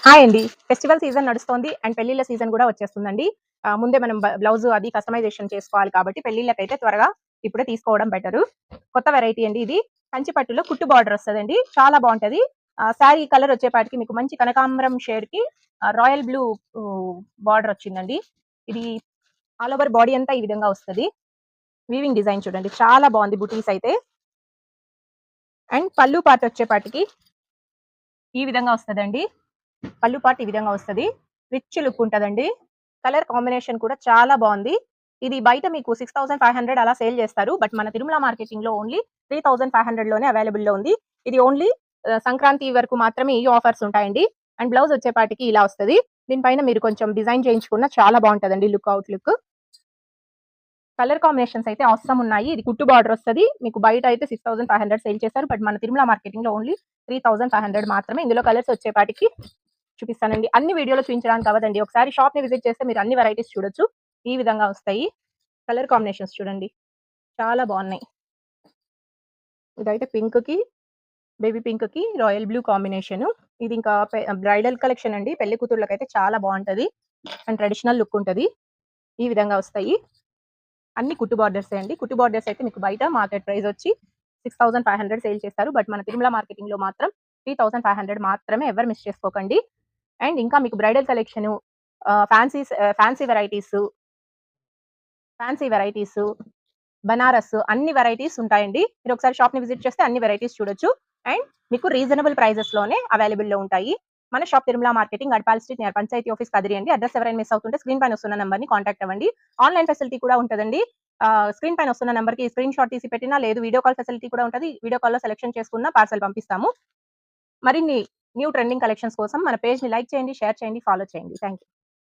Hi అండి. Festival season నడుస్తోంది and పెళ్ళిళ్ళ సీజన్ కూడా వచ్చేస్తుందండి. ముందే మనం బ్లౌజ్ అది కస్టమైజేషన్ చేసుకోవాలి కాబట్టి పెళ్ళిళ్ళకైతే త్వరగా ఇప్పుడే తీసుకోవడం బెటరు. కొత్త వెరైటీ అండి ఇది. కంచి పట్టులో కుట్టు బార్డర్ వస్తదండి. చాలా బావుంటది. శారీ కలర్ వచ్చేపాటికి మీకు మంచి కనకాంబరం షేడ్‌కి రాయల్ బ్లూ బార్డర్ వచ్చిందండి. ఇది ఆల్ ఓవర్ బాడీ అంతా ఈ విధంగా వస్తది. వీవింగ్ డిజైన్ చూడండి చాలా బావుంది బుటీస్ అయితే. అండ్ పళ్ళు పార్ట్ వచ్చేపాటికి ఈ విధంగా వస్తదండి. పళ్ళు పార్ట్ ఈ విధంగా వస్తది. రిచ్ లుక్ ఉంటదండి. కలర్ కాంబినేషన్ కూడా చాలా బావుంది. ఇది బయట మీకు 6500 అలా సేల్ చేస్తారు. బట్ మన తిరుమల మార్కెటింగ్‌లో ఓన్లీ 3500 లోనే అవైలబుల్‌లో ఉంది. ఇది ఓన్లీ సంక్రాంతి వరకు మాత్రమే ఈ ఆఫర్స్ ఉంటాయండి. అండ్ బ్లౌజ్ వచ్చేపాటికి ఇలా వస్తది. దీనిపైన మీరు కొంచెం డిజైన్ చేయించుకున్న చాలా బావుంటదండి look out look. Colour combinations అయితే ఆసమ్ ఉన్నాయి. ఇది కుట్టు బార్డర్ వస్తది. మీకు బయట అయితే 6500 సేల్ చేస్తారు. బట్ మన తిరుమల మార్కెటింగ్‌లో ఓన్లీ 3500 మాత్రమే. ఇందులో కలర్స్ వచ్చేపాటికి చూపిస్తానండి. అన్ని వీడియోలో చూపించడానికి అవ్వదండి. ఒకసారి షాప్‌ని విజిట్ చేస్తే మీరు అన్ని వెరైటీస్ చూడొచ్చు. ఈ విధంగా వస్తాయి. కలర్ కాంబినేషన్స్ చూడండి. చాలా బావున్నాయి. ఇదైతే పింక్‌కి, బేబీ పింక్‌కి రాయల్ బ్లూ కాంబినేషను. ఇది ఇంకా బ్రైడల్ కలెక్షన్ అండి. పెళ్లి కూతుర్లకైతే చాలా బావుంటది. అండ్ ట్రెడిషనల్ లుక్ ఉంటది. ఈ విధంగా వస్తాయి. అన్ని కుట్టు బార్డర్సే అండి. కుట్టు బార్డర్స్ అయితే మీకు బయట మార్కెట్ ప్రైస్ వచ్చి 6500 సేల్ చేస్తారు. బట్ మన తిరుమల మార్కెటింగ్‌లో మాత్రం 3500 మాత్రమే. ఎవరు మిస్ చేసుకోకండి. అండ్ ఇంకా మీకు bridal collection fancy varieties, Banaras అన్ని వెరైటీస్ ఉంటాయండి. మీరు ఒకసారి షాప్‌ని విజిట్ చేస్తే అన్ని వెరైటీస్ చూడొచ్చు. అండ్ మీకు రీజనబుల్ ప్రైజెస్‌లోనే అవైలబుల్‌లో ఉంటాయి. మన షాప్ తిరుమల మార్కెటింగ్ అడ్పాల్ street near panchayat office Kadiri అండి. అడ్రెస్ ఎవరైనా మిస్ అవుతుంటే స్క్రీన్ పైన వస్తున్న నంబర్‌ని కాంటాక్ట్ అవ్వండి. ఆన్‌లైన్ ఫెసిలిటీ కూడా ఉంటదండి. స్క్రీన్ పైన వస్తున్న నంబర్‌కి స్క్రీన్ షాట్ తీసి పెట్టినా లేదు వీడియో కాల్ ఫెసిలిటీ కూడా ఉంటది. వీడియో కాల్‌లో సెలక్షన్ చేసుకున్న పార్సెల్ పంపిస్తాము. మరిన్ని న్యూ ట్రెండింగ్ కలెక్షన్స్ కోసం మన పేజ్‌ని లైక్ చేయండి, షేర్ చేయండి, ఫాలో చేయండి. Thank you.